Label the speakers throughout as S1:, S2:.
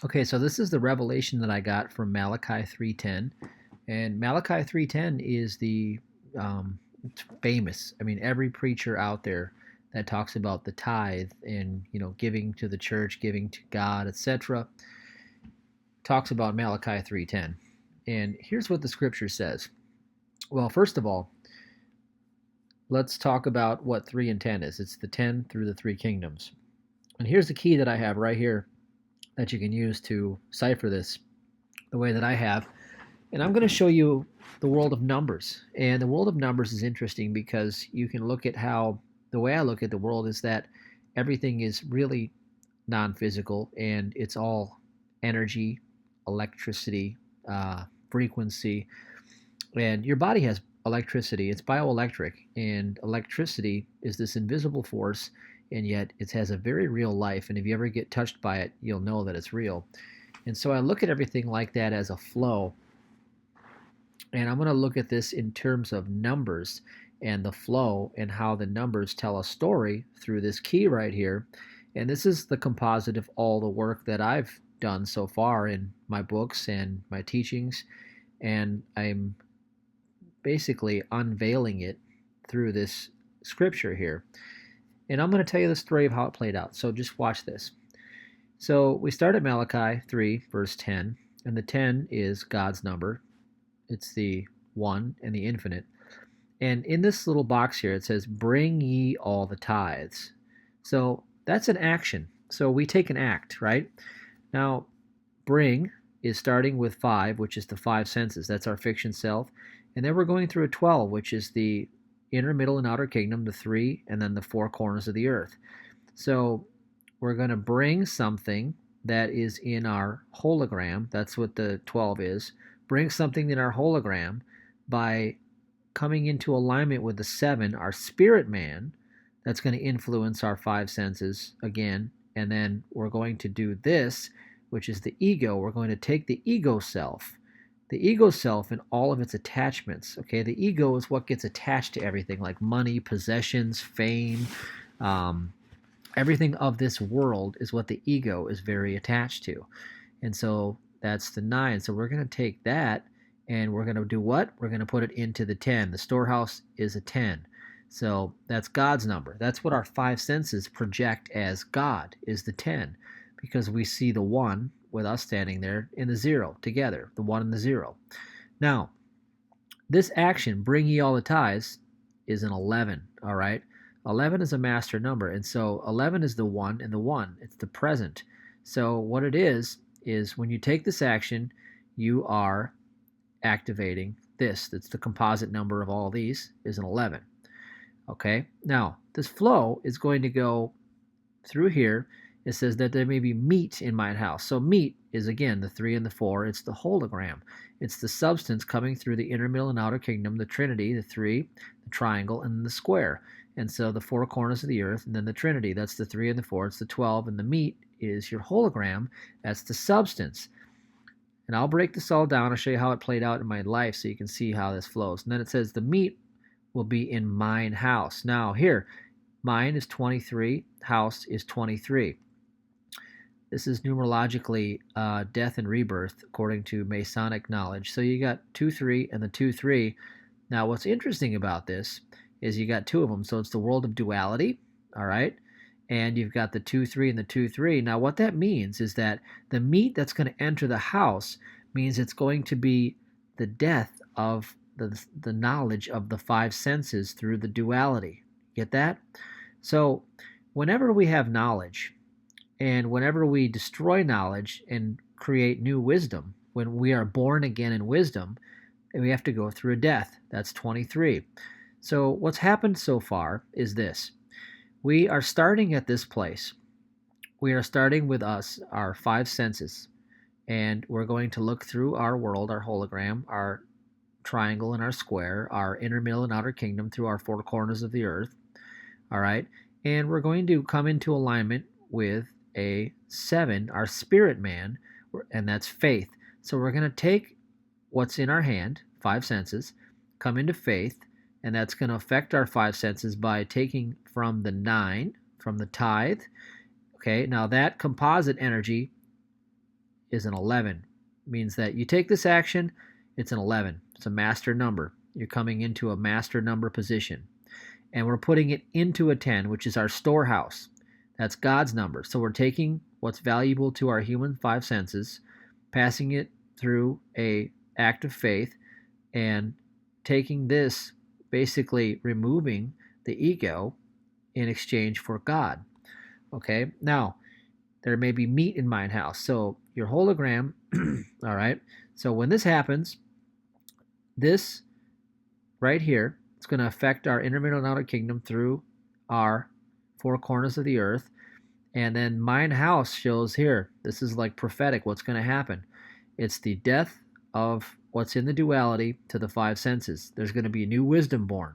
S1: Okay, so this is the revelation that I got from Malachi 3:10, and Malachi 3:10 is it's famous. I mean, every preacher out there that talks about the tithe and giving to the church, giving to God, etc., talks about Malachi 3:10. And here's what the scripture says. Well, first of all, let's talk about what 3 and 10 is. It's the 10 through the three kingdoms. And here's the key that I have right here that you can use to cipher this the way that I have. And I'm going to show you the world of numbers. And the world of numbers is interesting because you can look at how the way I look at the world is that everything is really non physical and it's all energy, electricity, frequency. And your body has electricity, it's bioelectric. And electricity is this invisible force, and yet it has a very real life. And if you ever get touched by it, you'll know that it's real. And so I look at everything like that as a flow. And I'm going to look at this in terms of numbers and the flow and how the numbers tell a story through this key right here. And this is the composite of all the work that I've done so far in my books and my teachings. And I'm basically unveiling it through this scripture here. And I'm going to tell you the story of how it played out. So just watch this. So we start at Malachi 3, verse 10. And the 10 is God's number. It's the one and the infinite. And in this little box here, it says, bring ye all the tithes. So that's an action. So we take an act, right? Now, bring is starting with 5, which is the 5 senses. That's our fiction self. And then we're going through a 12, which is the inner, middle, and outer kingdom, the 3, and then the 4 corners of the earth. So we're going to bring something that is in our hologram. That's what the 12 is. Bring something in our hologram by coming into alignment with the 7, our spirit man. That's going to influence our 5 senses again. And then we're going to do this, which is the ego. We're going to take the ego self and all of its attachments. Okay, the ego is what gets attached to everything, like money, possessions, fame, everything of this world is what the ego is very attached to. And so that's the 9. So we're going to take that and we're going to do what? We're going to put it into the 10. The storehouse is a 10. So that's God's number. That's what our 5 senses project as God, is the 10, because we see the 1 with us standing there in the 0 together, the 1 and the 0. Now, this action, bring ye all the tithes, is an 11, all right? 11 is a master number, and so 11 is the 1 and the 1. It's the present. So what it is when you take this action, you are activating this. That's the composite number of all these, is an 11. Okay? Now, this flow is going to go through here. It says that there may be meat in mine house. So meat is, again, the 3 and the 4. It's the hologram. It's the substance coming through the inner, middle, and outer kingdom, the Trinity, the 3, the triangle, and the square. And so the 4 corners of the earth, and then the Trinity. That's the 3 and the 4. It's the 12, and the meat is your hologram. That's the substance. And I'll break this all down. I'll show you how it played out in my life so you can see how this flows. And then it says the meat will be in mine house. Now here, mine is 23, house is 23. This is numerologically death and rebirth according to Masonic knowledge. So you got 2-3 and the 2-3. Now what's interesting about this is you got 2 of them. So it's the world of duality, all right? And you've got the 2-3 and the 2-3. Now what that means is that the meat that's going to enter the house means it's going to be the death of the knowledge of the 5 senses through the duality. Get that? So whenever we have knowledge, and whenever we destroy knowledge and create new wisdom, when we are born again in wisdom, we have to go through a death. That's 23. So what's happened so far is this. We are starting at this place. We are starting with us, our 5 senses, and we're going to look through our world, our hologram, our triangle and our square, our inner, middle, and outer kingdom through our 4 corners of the earth, all right? And we're going to come into alignment with a 7, our spirit man, and that's faith. So we're going to take what's in our hand, 5 senses, come into faith, and that's going to affect our 5 senses by taking from the 9, from the tithe. Okay, now that composite energy is an 11. It means that you take this action, it's an 11. It's a master number. You're coming into a master number position. And we're putting it into a 10, which is our storehouse. That's God's number. So we're taking what's valuable to our human five senses, passing it through a act of faith, and taking this, basically removing the ego in exchange for God. Okay, now there may be meat in mine house. So your hologram, all right. So when this happens, this right here, it's going to affect our inner, middle, and outer kingdom through our four corners of the earth. And then mine house shows here, this is like prophetic, what's going to happen. It's the death of what's in the duality to the five senses. There's going to be a new wisdom born.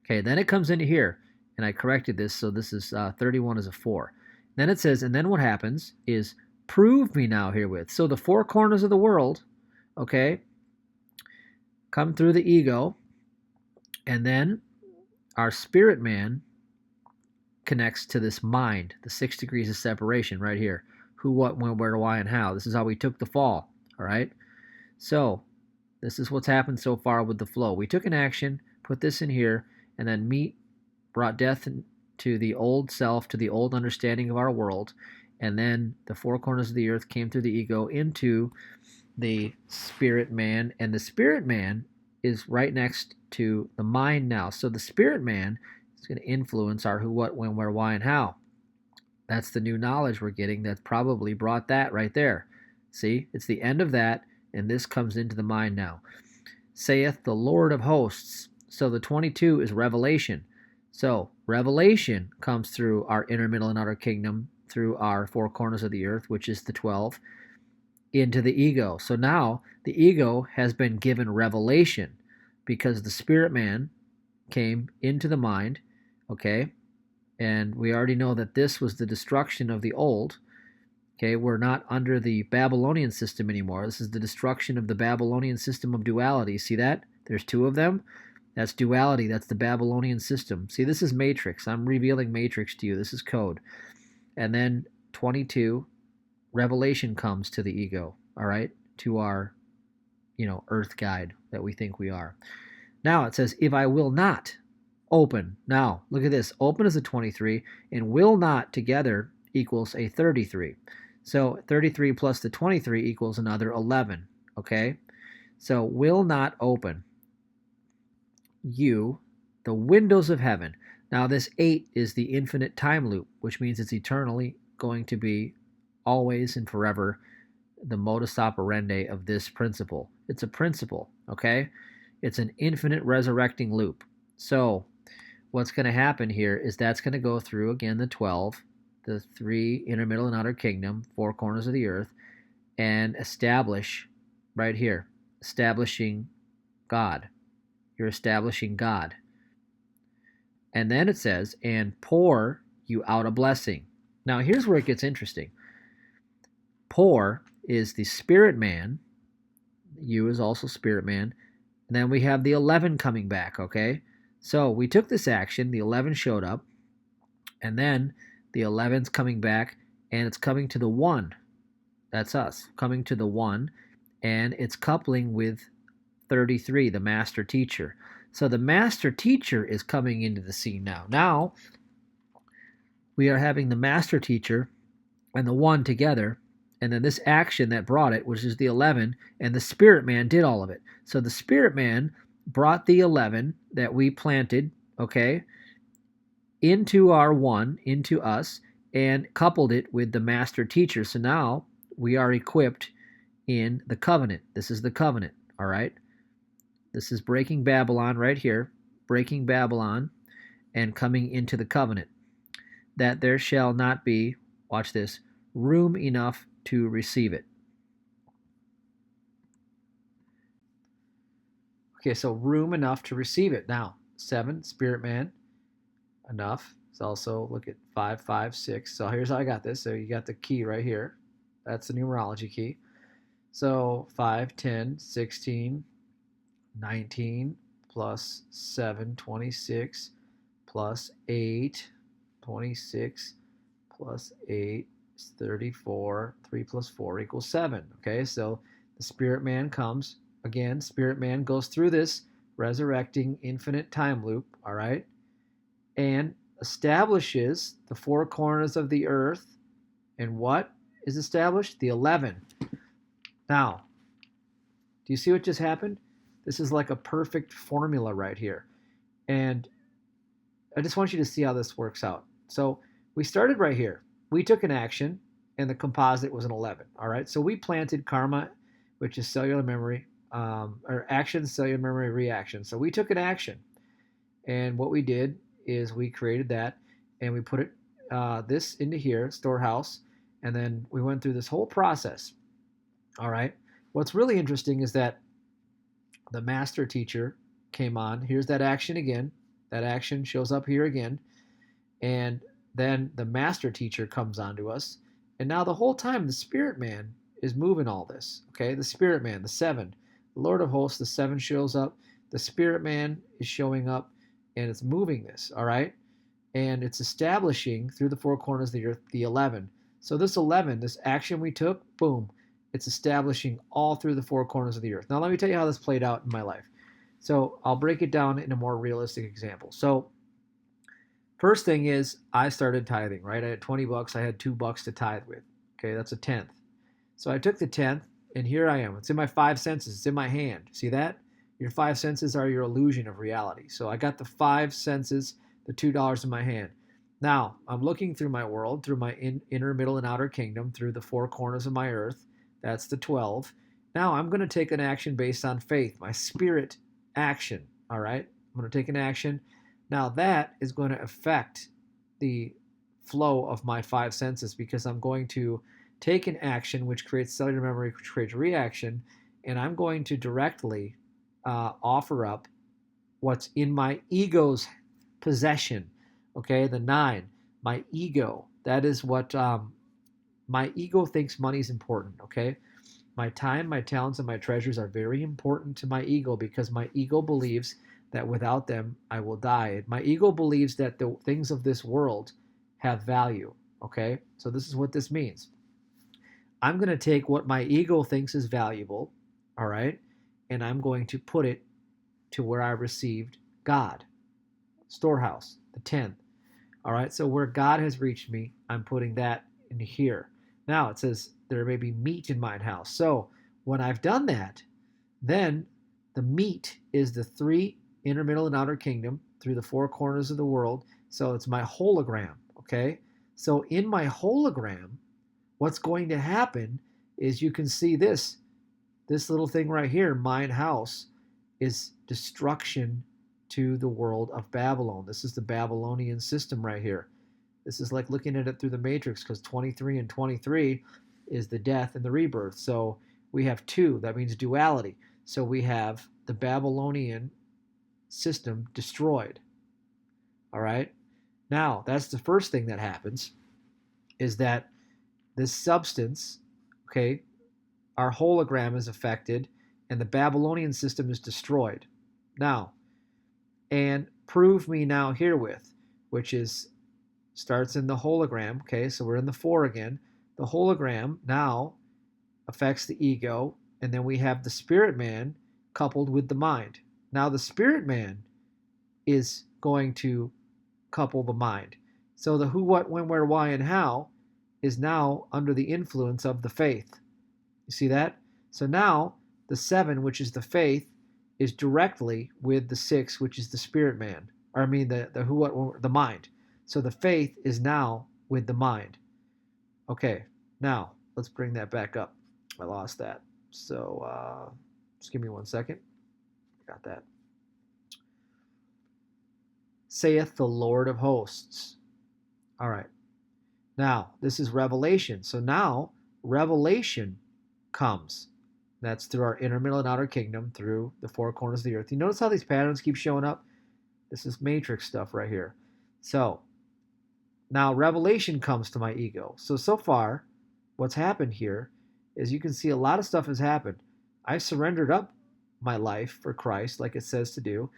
S1: Okay, then it comes into here, and I corrected this, so this is 31 is a 4. Then it says, and then what happens is, prove me now herewith. So the four corners of the world, okay, come through the ego, and then our spirit man connects to this mind, the 6 degrees of separation right here. Who, what, when, where, why, and how. This is how we took the fall, all right? So this is what's happened so far with the flow. We took an action, put this in here, and then meat brought death to the old self, to the old understanding of our world, and then the four corners of the earth came through the ego into the spirit man, and the spirit man is right next to the mind now. So the spirit man is going to influence our who, what, when, where, why, and how. That's the new knowledge we're getting that probably brought that right there. See, it's the end of that, and this comes into the mind now. Saith the Lord of hosts. So the 22 is revelation. So revelation comes through our inner, middle, and outer kingdom, through our four corners of the earth, which is the 12, into the ego. So now the ego has been given revelation because the spirit man came into the mind, okay? And we already know that this was the destruction of the old. Okay, we're not under the Babylonian system anymore. This is the destruction of the Babylonian system of duality. See that? There's two of them. That's duality. That's the Babylonian system. See, this is matrix. I'm revealing matrix to you. This is code. And then 22, revelation comes to the ego, all right? To our, earth guide that we think we are. Now it says, if I will not open. Now, look at this. Open is a 23, and will not together equals a 33. So 33 plus the 23 equals another 11, okay? So will not open you the windows of heaven. Now this 8 is the infinite time loop, which means it's eternally going to be always and forever the modus operandi of this principle. It's a principle, okay? It's an infinite resurrecting loop. So what's going to happen here is that's going to go through, again, the 12, the 3 inner, middle, and outer kingdom, four corners of the earth, and establish right here, establishing God. You're establishing God. And then it says, and pour you out a blessing. Now here's where it gets interesting. Pour is the spirit man. You is also spirit man. And then we have the 11 coming back, okay? So we took this action, the 11 showed up, and then the 11's coming back, and it's coming to the 1. That's us, coming to the 1, and it's coupling with 33, the master teacher. So the master teacher is coming into the scene now. Now, we are having the master teacher and the 1 together, and then this action that brought it, which is the 11, and the spirit man did all of it. So the spirit man brought the 11 that we planted, okay, into our 1, into us, and coupled it with the master teacher. So now we are equipped in the covenant. This is the covenant, all right? This is breaking Babylon right here, breaking Babylon and coming into the covenant. That there shall not be, watch this, room enough to receive it. Okay, so room enough to receive it. Now, 7, spirit man, enough. It's also, look at 5, 5, 6. So here's how I got this. So you got the key right here. That's the numerology key. So 5, 10, 16, 19, plus 7, 26, plus 8, 26, plus 8, It's 34. 3 plus 4 equals 7. Okay, so the spirit man comes. Again, spirit man goes through this resurrecting infinite time loop, all right, and establishes the four corners of the earth. And what is established? The 11. Now, do you see what just happened? This is like a perfect formula right here. And I just want you to see how this works out. So we started right here. We took an action, and the composite was an 11. All right. So we planted karma, which is cellular memory, or action, cellular memory, reaction. So we took an action, and what we did is we created that, and we put it this into here, storehouse, and then we went through this whole process. All right. What's really interesting is that the master teacher came on. Here's that action again. That action shows up here again. And then the master teacher comes onto us. And now the whole time the spirit man is moving all this. Okay, the spirit man, the 7. The Lord of hosts, the 7 shows up. The spirit man is showing up and it's moving this. All right. And it's establishing through the four corners of the earth the 11. So this 11, this action we took, boom, it's establishing all through the four corners of the earth. Now let me tell you how this played out in my life. So I'll break it down in a more realistic example. So first thing is I started tithing, right? I had 20 bucks. I had $2 to tithe with. Okay, that's a tenth. So I took the tenth, and here I am. It's in my 5 senses. It's in my hand. See that? Your 5 senses are your illusion of reality. So I got the 5 senses, the $2 in my hand. Now I'm looking through my world, through my inner, middle, and outer kingdom, through the four corners of my earth. That's the 12. Now I'm going to take an action based on faith, my spirit action. All right, I'm going to take an action. Now that is going to affect the flow of my 5 senses because I'm going to take an action which creates cellular memory, which creates reaction, and I'm going to directly offer up what's in my ego's possession. Okay, the 9, my ego. That is what my ego thinks money is important. Okay, my time, my talents, and my treasures are very important to my ego because my ego believes that without them, I will die. My ego believes that the things of this world have value. Okay, so this is what this means. I'm going to take what my ego thinks is valuable, all right, and I'm going to put it to where I received God. Storehouse, the 10th. All right, so where God has reached me, I'm putting that in here. Now it says there may be meat in mine house. So when I've done that, then the meat is the 3 inner, middle, and outer kingdom through the 4 corners of the world. So it's my hologram, okay? So in my hologram, what's going to happen is you can see this little thing right here, mine house, is destruction to the world of Babylon. This is the Babylonian system right here. This is like looking at it through the matrix because 23 and 23 is the death and the rebirth. So we have 2. That means duality. So we have the Babylonian system destroyed. All right. Now, that's the first thing that happens is that this substance, okay, our hologram is affected and the Babylonian system is destroyed. Now, and prove me now herewith, which is starts in the hologram. Okay, so we're in the 4 again. The hologram now affects the ego, and then we have the spirit man coupled with the mind. Now the spirit man is going to couple the mind. So the who, what, when, where, why, and how is now under the influence of the faith. You see that? So now the 7, which is the faith, is directly with the 6, which is the spirit man. Or I mean the who, what, when, the mind. So the faith is now with the mind. Okay, now let's bring that back up. I lost that. So just give me 1 second. Got that. Saith the Lord of hosts. All right. Now, this is revelation. So now revelation comes. That's through our inner, middle, and outer kingdom, through the 4 corners of the earth. You notice how these patterns keep showing up? This is matrix stuff right here. So now revelation comes to my ego. So far, what's happened here is you can see a lot of stuff has happened. I surrendered up my life for Christ, like it says to do.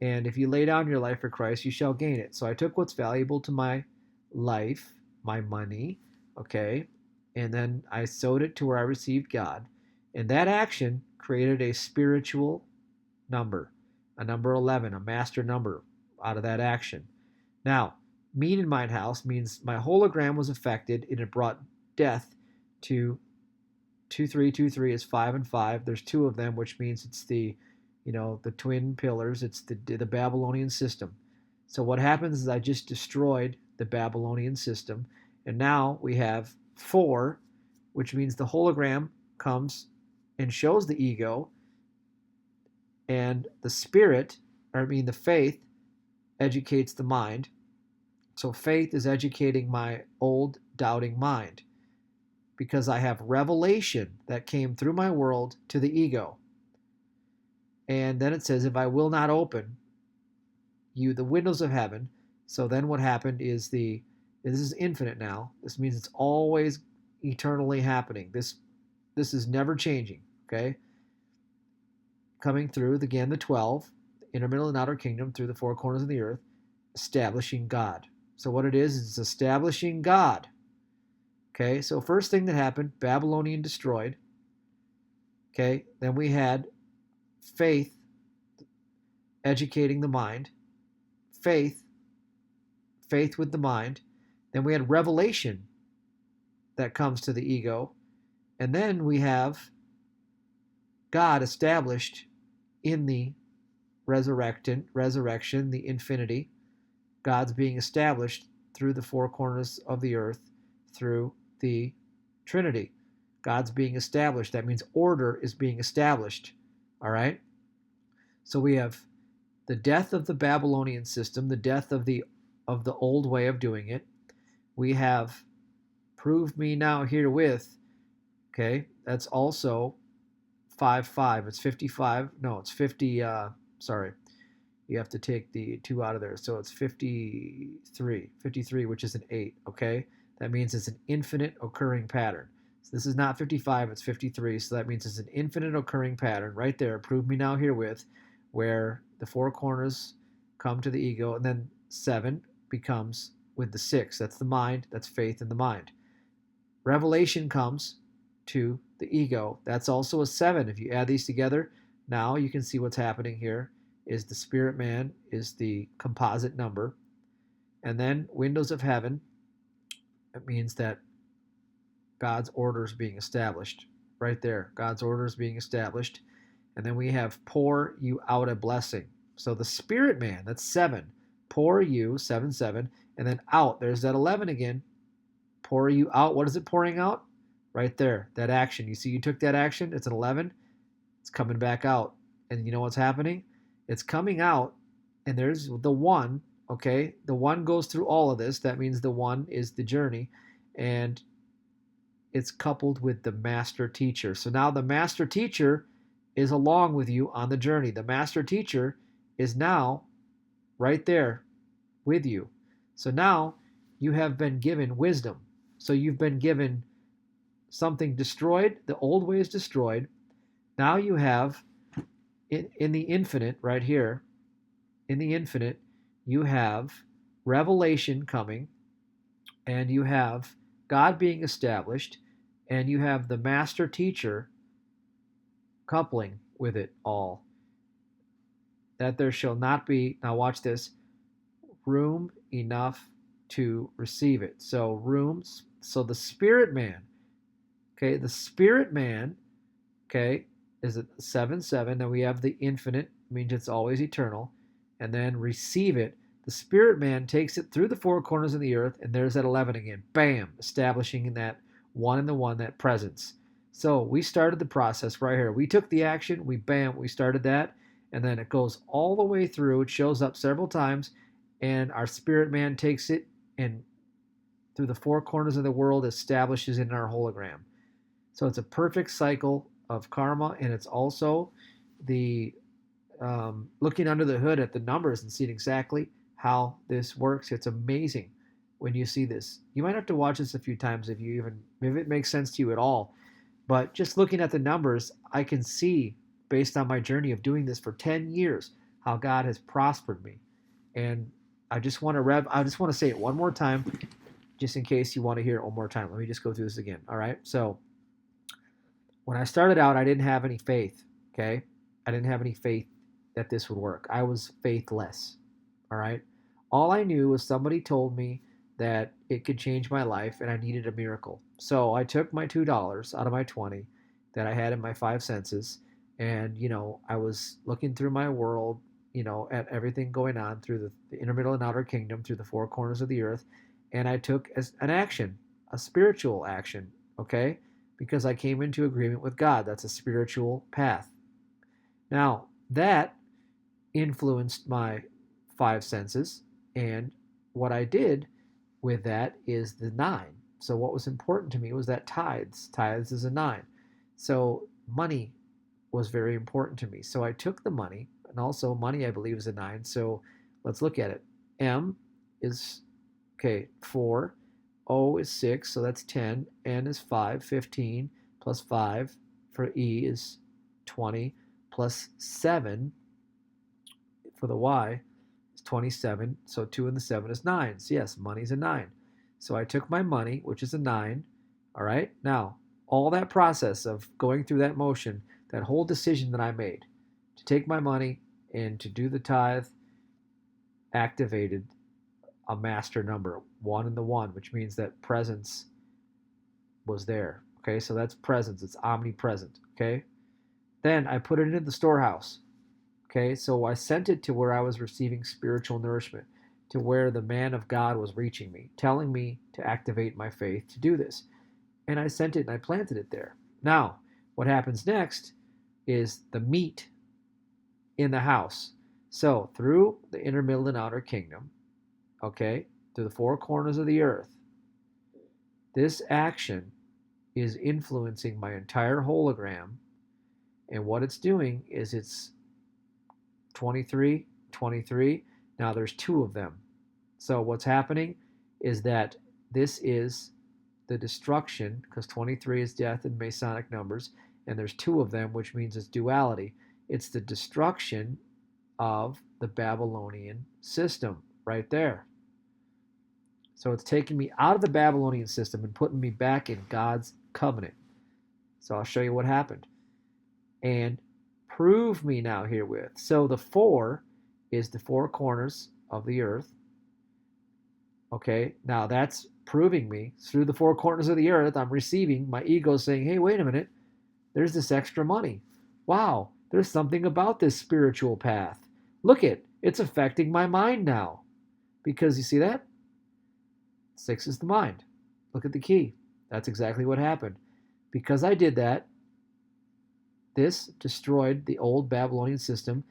S1: And if you lay down your life for Christ, you shall gain it. So I took what's valuable to my life, my money, okay? And then I sowed it to where I received God. And that action created a spiritual number, a number 11, a master number out of that action. Now, mean in mine house means my hologram was affected and it brought death to 2323 is 5 and 5. There's two of them, which means it's the twin pillars. It's the Babylonian system. So what happens is I just destroyed the Babylonian system, and now we have 4, which means the hologram comes and shows the ego, and the spirit, the faith, educates the mind. So faith is educating my old doubting mind, because I have revelation that came through my world to the ego. And then it says, if I will not open you the windows of heaven. So then what happened is this is infinite now. This means it's always eternally happening. This is never changing, okay? Coming through, again, the 12, inner, middle, and outer kingdom through the 4 corners of the earth, establishing God. So what it is, it's establishing God. Okay, so first thing that happened, Babylonian destroyed. Okay, then we had faith educating the mind. Faith with the mind. Then we had revelation that comes to the ego. And then we have God established in the resurrection, the infinity. God's being established through the 4 corners of the earth, through the Trinity. God's being established. That means order is being established. All right? So we have the death of the Babylonian system, the death of the old way of doing it. We have prove me now herewith. Okay? That's also 5:5. It's 55. No, it's 50. Sorry. You have to take the 2 out of there. So it's 53. 53, which is an 8. Okay? That means it's an infinite occurring pattern. So this is not 55, it's 53. So that means it's an infinite occurring pattern right there. Prove me now herewith, where the 4 corners come to the ego, and then 7 becomes with the 6. That's the mind. That's faith in the mind. Revelation comes to the ego. That's also a 7. If you add these together, now you can see what's happening here is the spirit man is the composite number. And then windows of heaven, it means that God's order is being established. Right there, God's order is being established. And then we have pour you out a blessing. So the spirit man, that's 7. Pour you, 7, 7. And then out, there's that 11 again. Pour you out. What is it pouring out? Right there, that action. You see you took that action, it's an 11. It's coming back out. And you know what's happening? It's coming out, and there's the 1, okay? The 1 goes through all of this. That means the 1 is the journey, and it's coupled with the master teacher. So now the master teacher is along with you on the journey. The master teacher is now right there with you. So now you have been given wisdom. So you've been given something destroyed. The old way is destroyed. Now you have in the infinite right here, in the infinite, you have revelation coming, and you have God being established, and you have the master teacher coupling with it all. That there shall not be, now watch this, room enough to receive it. So rooms, so the spirit man, okay, the spirit man, okay, is it 7, 7. Then we have the infinite, means it's always eternal. And then receive it. The spirit man takes it through the 4 corners of the earth, and there's that 11 again. Bam! Establishing in that 1 and the 1, that presence. So we started the process right here. We took the action, we started that, and then it goes all the way through. It shows up several times, and our spirit man takes it and through the 4 corners of the world establishes it in our hologram. So it's a perfect cycle of karma, and it's also the looking under the hood at the numbers and seeing exactly how this works. It's amazing when you see this. You might have to watch this a few times if it makes sense to you at all. But just looking at the numbers, I can see, based on my journey of doing this for 10 years, how God has prospered me. And I just want to say it one more time. just in case you want to hear it one more time. Let me just go through this again. All right. So when I started out, I didn't have any faith. Okay. I didn't have any faith that this would work. I was faithless. All right. All I knew was somebody told me that it could change my life and I needed a miracle. So I took my $2 out of my 20 that I had in my five senses. And, I was looking through my world, at everything going on through the inner, middle, and outer kingdom, through the four corners of the earth. And I took as an action, a spiritual action, okay? Because I came into agreement with God. That's a spiritual path. Now, that influenced my five senses. And what I did with that is the 9. So what was important to me was that tithes. Tithes is a 9. So money was very important to me. So I took the money, and also money I believe is a 9. So let's look at it. M is, 4. O is 6, so that's 10. N is 5, 15, plus 5 for E is 20, plus 7 for the Y is 27. So 2 and the 7 is 9. So yes, money's a 9. So I took my money, which is a 9. All right. Now, all that process of going through that motion, that whole decision that I made to take my money and to do the tithe activated a master number, 1 and the 1, which means that presence was there. Okay, so that's presence. It's omnipresent. Okay. Then I put it into the storehouse. Okay, so I sent it to where I was receiving spiritual nourishment, to where the man of God was reaching me, telling me to activate my faith to do this. And I sent it and I planted it there. Now, what happens next is the meat in the house. So through the inner, middle, and outer kingdom, okay, to the four corners of the earth, this action is influencing my entire hologram. And what it's doing is it's 23, 23. Now there's 2 of them. So what's happening is that this is the destruction, because 23 is death in Masonic numbers, and there's 2 of them, which means it's duality. It's the destruction of the Babylonian system right there. So it's taking me out of the Babylonian system and putting me back in God's covenant. So I'll show you what happened. And prove me now herewith. So the 4 is the four corners of the earth. Okay, now that's proving me through the four corners of the earth. I'm receiving my ego saying, hey, wait a minute, there's this extra money. Wow, there's something about this spiritual path. Look it's affecting my mind now. Because you see that? 6 is the mind. Look at the key. That's exactly what happened. Because I did that, this destroyed the old Babylonian system.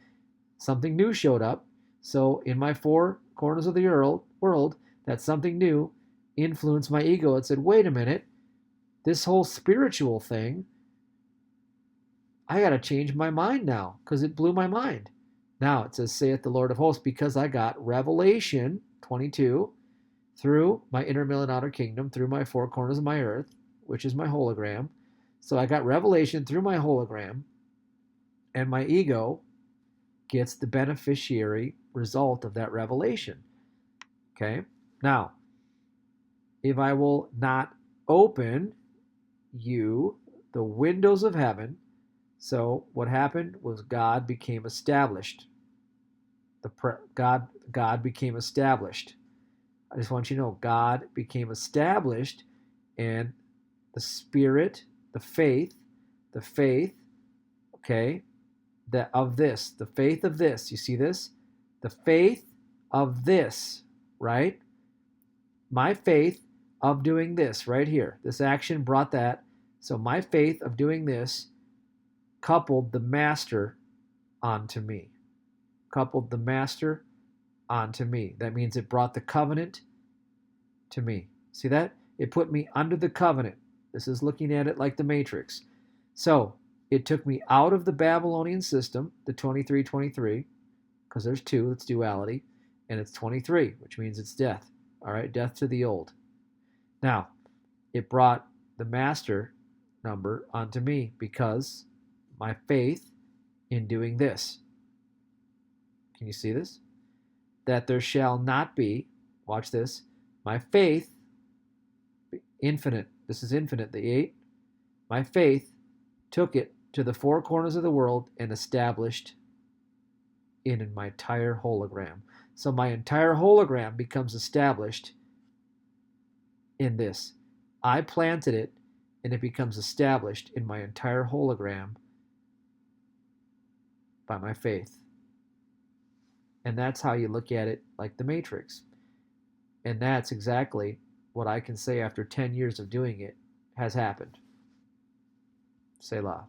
S1: Something new showed up. So in my four corners of the world, that something new influenced my ego. It said, wait a minute, this whole spiritual thing, I got to change my mind now, because it blew my mind. Now it says, saith the Lord of hosts, because I got revelation, 22, through my inner, middle, and outer kingdom, through my four corners of my earth, which is my hologram. So I got revelation through my hologram, and my ego gets the beneficiary result of that revelation. Okay? Now, if I will not open you the windows of heaven, so what happened was God became established. God became established. I just want you to know, God became established, and the spirit, the faith, okay, the faith of this, you see this? The faith of this, right? My faith of doing this right here. This action brought that. So my faith of doing this coupled the master onto me. Coupled the master onto me. That means it brought the covenant to me. See that? It put me under the covenant. This is looking at it like the Matrix. So it took me out of the Babylonian system, the 23, because there's 2, it's duality, and it's 23, which means it's death. All right, death to the old. Now, it brought the master number onto me because my faith in doing this. Can you see this? That there shall not be, watch this, my faith Infinite. This is infinite, the 8. My faith took it to the four corners of the world and established in my entire hologram. So my entire hologram becomes established in this. I planted it, and it becomes established in my entire hologram by my faith. And that's how you look at it, like the Matrix. And that's exactly what I can say after 10 years of doing it has happened. Selah.